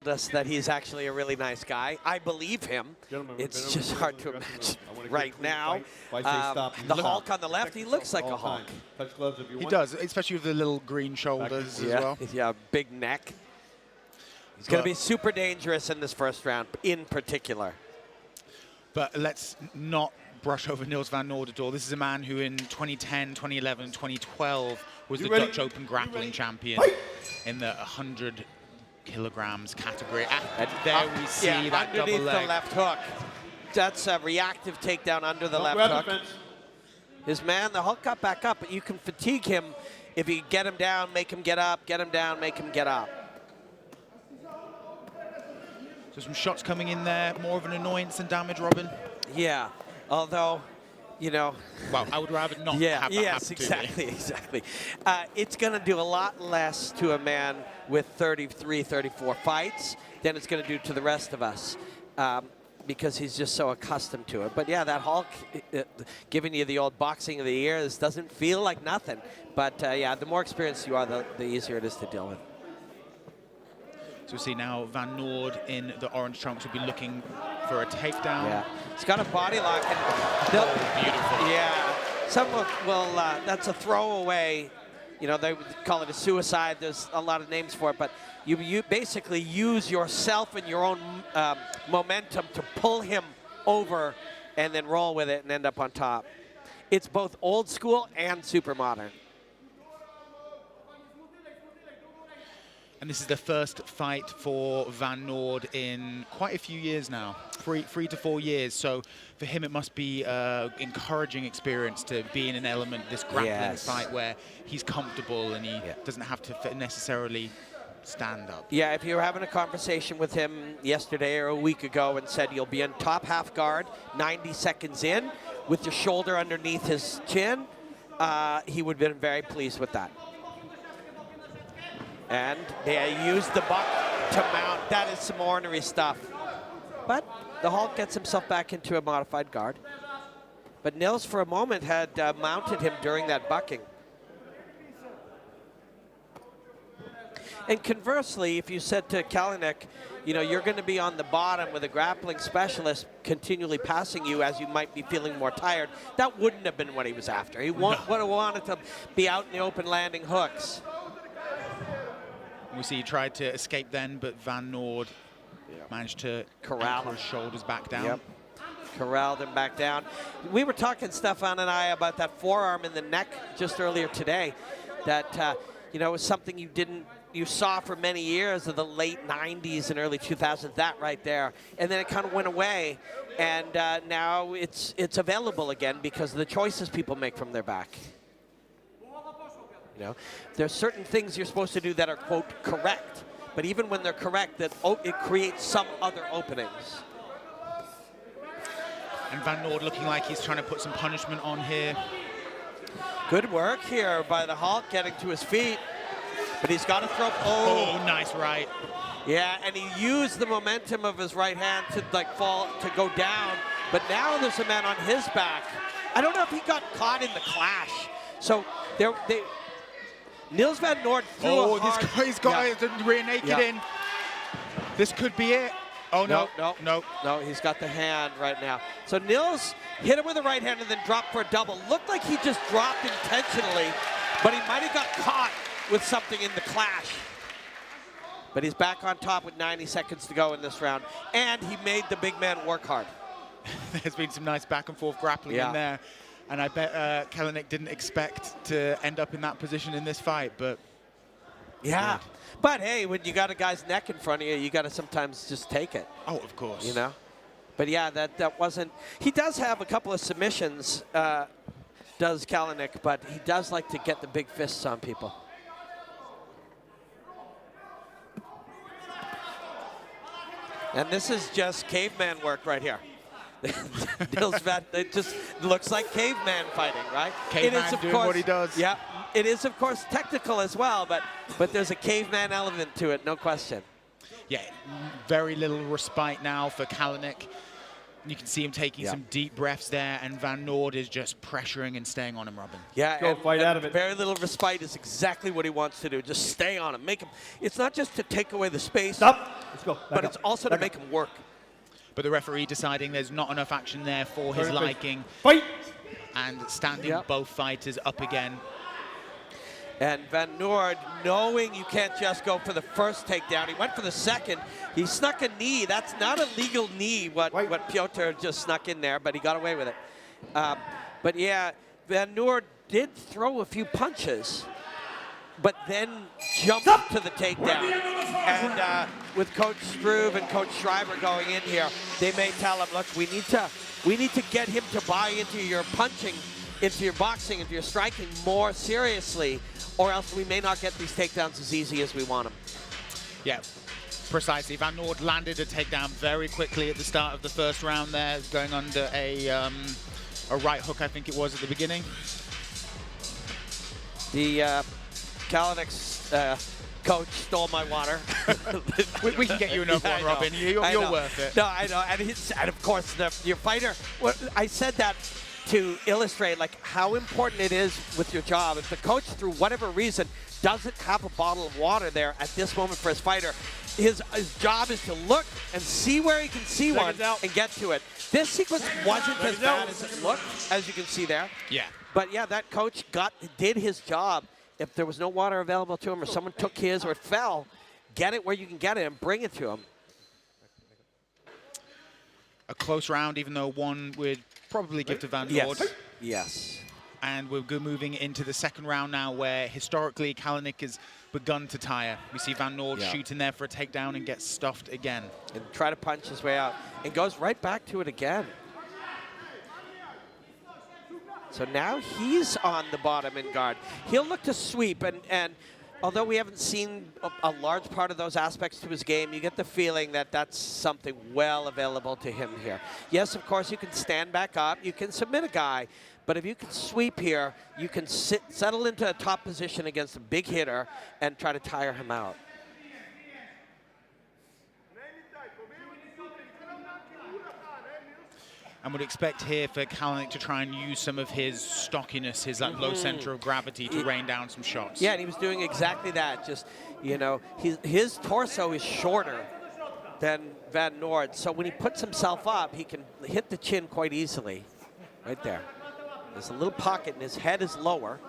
us that he's actually a really nice guy. I believe him. It's just hard to imagine right now. The Hulk on the left, he looks like a Hulk. He does, especially with the little green shoulders as well. Yeah, big neck. He's going to be super dangerous in this first round, in particular. But let's not brush over Nills van Noord at all. This is a man who in 2010, 2011, 2012 was the Dutch Open grappling champion in the 100 kilograms category. And there we see that double leg. Underneath the left hook. That's a reactive takedown under the left hook. His man, the Hulk, got back up, but you can fatigue him if you get him down, make him get up, get him down, make him get up. So some shots coming in there, more of an annoyance than damage, Robin. Yeah, although, you know. Well, I would rather not have that happen exactly, exactly. It's going to do a lot less to a man with 33, 34 fights than it's going to do to the rest of us because he's just so accustomed to it. But yeah, that Hulk, giving you the old boxing of the ears, doesn't feel like nothing. But yeah, the more experienced you are, the easier it is to deal with. So we see now Van Noord in the orange trunks will be looking for a takedown. Yeah, he's got a body lock. And beautiful. Yeah, some will, that's a throwaway. You know, they call it a suicide. There's a lot of names for it, but you basically use yourself and your own momentum to pull him over and then roll with it and end up on top. It's both old school and super modern. And this is the first fight for Van Noord in quite a few years now, 3 to 4 years. So for him, it must be an encouraging experience to be in an element, this grappling fight where he's comfortable and he doesn't have to necessarily stand up. Yeah, if you were having a conversation with him yesterday or a week ago and said you'll be in top half guard, 90 seconds in, with your shoulder underneath his chin, he would have been very pleased with that. And they used the buck to mount. That is some ornery stuff. But the Hulk gets himself back into a modified guard. But Nills, for a moment, had mounted him during that bucking. And conversely, if you said to Kalenik, you know, you're going to be on the bottom with a grappling specialist continually passing you as you might be feeling more tired, that wouldn't have been what he was after. He would have wanted to be out in the open landing hooks. We see he tried to escape then, but Van Noord managed to corral his shoulders back down. Yep. Corralled him back down. We were talking, Stefan and I, about that forearm in the neck just earlier today. That you know, was something you saw for many years of the late '90s and early 2000s. That right there, and then it kind of went away, and now it's available again because of the choices people make from their back. You know, there's certain things you're supposed to do that are, quote, correct. But even when they're correct, that it creates some other openings. And Van Noord looking like he's trying to put some punishment on here. Good work here by the Hulk getting to his feet. But he's got to throw. Oh, nice right. Yeah, and he used the momentum of his right hand to to go down. But now there's a man on his back. I don't know if he got caught in the clash. So Nills van Noord threw a hard... he's got the rear naked in. This could be it. Oh, no. No, he's got the hand right now. So Nills hit him with the right hand and then dropped for a double. Looked like he just dropped intentionally, but he might have got caught with something in the clash. But he's back on top with 90 seconds to go in this round, and he made the big man work hard. There's been some nice back and forth grappling in there. And I bet Kalenik didn't expect to end up in that position in this fight, but... Yeah. But, hey, when you got a guy's neck in front of you, you got to sometimes just take it. Oh, of course. You know? But, yeah, that wasn't... He does have a couple of submissions, does Kalenik, but he does like to get the big fists on people. And this is just caveman work right here. It just looks like caveman fighting, right? Caveman doing what he does. Yeah, it is, of course, technical as well, but there's a caveman element to it, no question. Yeah, very little respite now for Kalenik. You can see him taking some deep breaths there, and Van Noord is just pressuring and staying on him, Robin. Yeah, Go fight out of it. Very little respite is exactly what he wants to do. Just stay on him, make him. It's not just to take away the space. Stop. Let's go. But it's also to make him work. But the referee deciding there's not enough action there for his liking. Fight. And standing both fighters up again. And Van Noord, knowing you can't just go for the first takedown, he went for the second. He snuck a knee. That's not a legal knee, what Piotr just snuck in there, but he got away with it. But yeah, Van Noord did throw a few punches, but then jumped to the takedown. And with Coach Struve and Coach Schreiber going in here, they may tell him, look, we need to get him to buy into your punching, into your boxing, into your striking more seriously, or else we may not get these takedowns as easy as we want them. Yeah, precisely. Van Noord landed a takedown very quickly at the start of the first round there, going under a right hook, I think it was, at the beginning. The Kalenik's coach stole my water. we can get you another one, Robin. You're worth it. No, I know. And of course, your fighter, I said that to illustrate like how important it is with your job. If the coach, through whatever reason, doesn't have a bottle of water there at this moment for his fighter, his job is to look and see where he can see one and get to it. This sequence wasn't as bad as it looked, as you can see there. Yeah. But yeah, that coach did his job. If there was no water available to him or someone took his or it fell, get it where you can get it and bring it to him. A close round, even though one would probably give to Van Noord. Yes. And we're moving into the second round now, where historically Kalenik has begun to tire. We see Van Noord shooting there for a takedown and gets stuffed again. And try to punch his way out. And goes right back to it again. So now he's on the bottom in guard. He'll look to sweep, and although we haven't seen a large part of those aspects to his game, you get the feeling that that's something well available to him here. Yes, of course, you can stand back up. You can submit a guy. But if you can sweep here, you can settle into a top position against a big hitter and try to tire him out. And would expect here for Kalenik to try and use some of his stockiness, his low center of gravity to rain down some shots. Yeah, and he was doing exactly that. Just, you know, his torso is shorter than Van Noord. So when he puts himself up, he can hit the chin quite easily. Right there. There's a little pocket and his head is lower.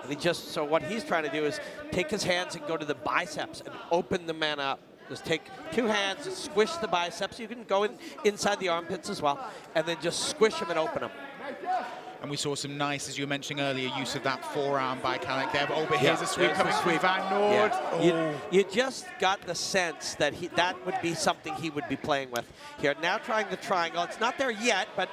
And so what he's trying to do is take his hands and go to the biceps and open the man up. Just take two hands and squish the biceps. You can go inside the armpits as well, and then just squish them and open them. And we saw some nice, as you were mentioning earlier, use of that forearm by Kalenik there. But here's a sweep coming from Van Noord. Yeah. You just got the sense that that would be something he would be playing with here. Now trying the triangle. It's not there yet, but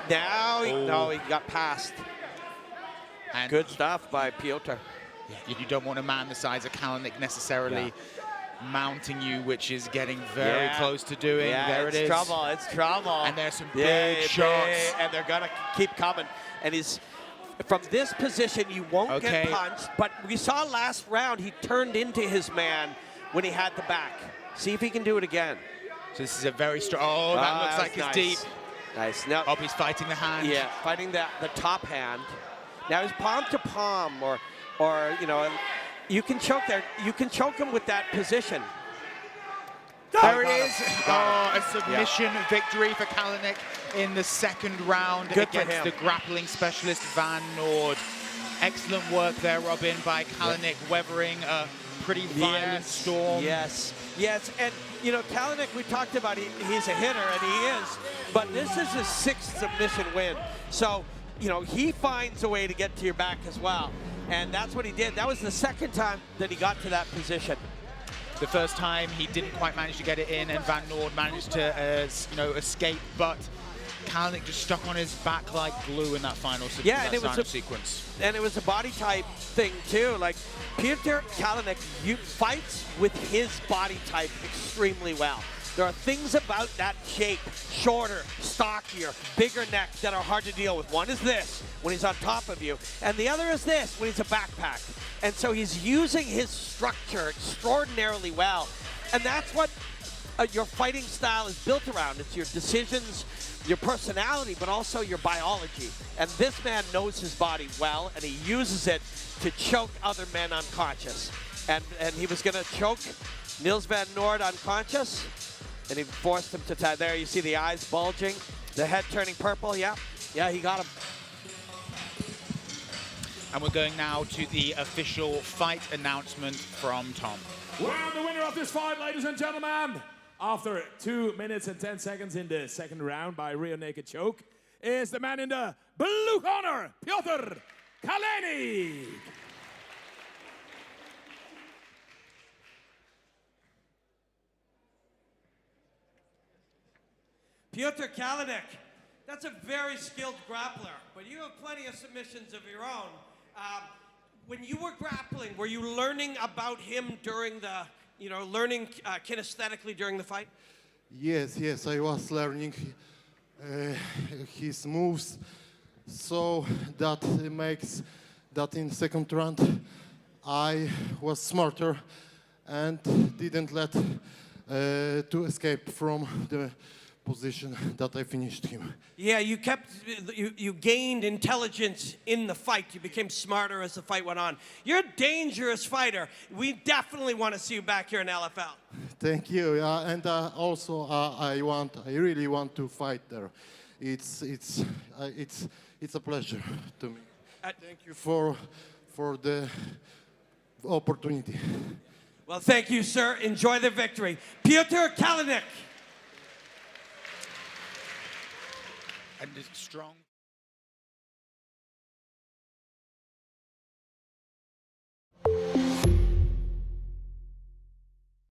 now he got past. And good stuff by Piotr. Yeah, you don't want a man the size of Kalenik necessarily mounting you, which is getting very close to doing. There it is. It's trouble. And there's some big shots. And they're going to keep coming. And he's from this position, you won't get punched. But we saw last round, he turned into his man when he had the back. See if he can do it again. So this is a very strong. Oh, that looks like it's deep. Nice. Now, he's fighting the hand. Yeah, fighting the top hand. Now he's palm to palm, or you know, you can choke there. You can choke him with that position. There it is. A submission victory for Kalenik in the second round against the grappling specialist Van Noord. Excellent work there, Robin, by Kalenik, weathering a pretty violent storm. Yes, and you know, Kalenik, we talked about, he's a hitter, and he is, but this is his 6th submission win. So, you know, he finds a way to get to your back as well. And that's what he did. That was the second time that he got to that position. The first time he didn't quite manage to get it in, and Van Noord managed to escape, but Kalenik just stuck on his back like glue in that final sequence. And it was a body type thing too. Like Piotr Kalenik fights with his body type extremely well. There are things about that shape, shorter, stockier, bigger neck, that are hard to deal with. One is this, when he's on top of you, and the other is this, when he's a backpack. And so he's using his structure extraordinarily well. And that's what your fighting style is built around. It's your decisions, your personality, but also your biology. And this man knows his body well, and he uses it to choke other men unconscious. And he was going to choke Nills van Noord unconscious, and he forced him to tie. There you see the eyes bulging, the head turning purple. Yeah, he got him. And we're going now to the official fight announcement from Tom. Well, the winner of this fight, ladies and gentlemen, after 2 minutes and 10 seconds in the second round by rear naked choke, is the man in the blue corner, Piotr Kalenik. Piotr Kalenik, that's a very skilled grappler, but you have plenty of submissions of your own. When you were grappling, were you learning about him during the, learning kinesthetically during the fight? Yes, I was learning his moves, so that makes that in second round I was smarter and didn't let to escape from the position that I finished him. Yeah, you gained intelligence in the fight. You became smarter as the fight went on. You're a dangerous fighter. We definitely want to see you back here in LFL. Thank you, and also I really want to fight there. It's a pleasure to me. Thank you for the opportunity. Well, thank you, sir. Enjoy the victory. Piotr Kalenik. And strong.